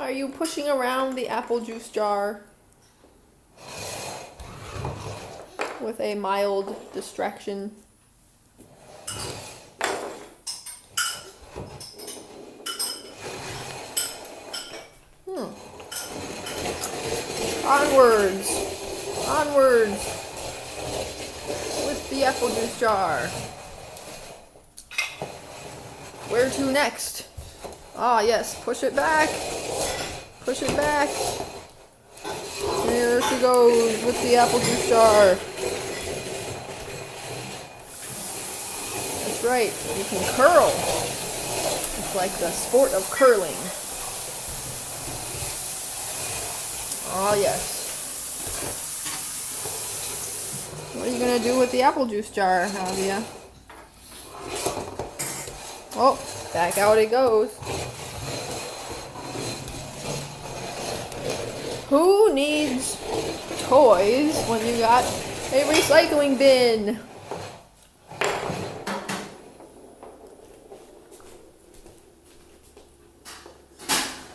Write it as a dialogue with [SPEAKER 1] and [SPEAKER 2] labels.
[SPEAKER 1] are you pushing around the apple juice jar with a mild distraction? Onwards! Onwards! With the apple juice jar. Where to next? Ah, yes, push it back. Push it back. There she goes with the apple juice jar. That's right, you can curl. It's like the sport of curling. Ah, yes. What are you gonna do with the apple juice jar, Avia? Oh, back out it goes. Who needs toys when you got a recycling bin?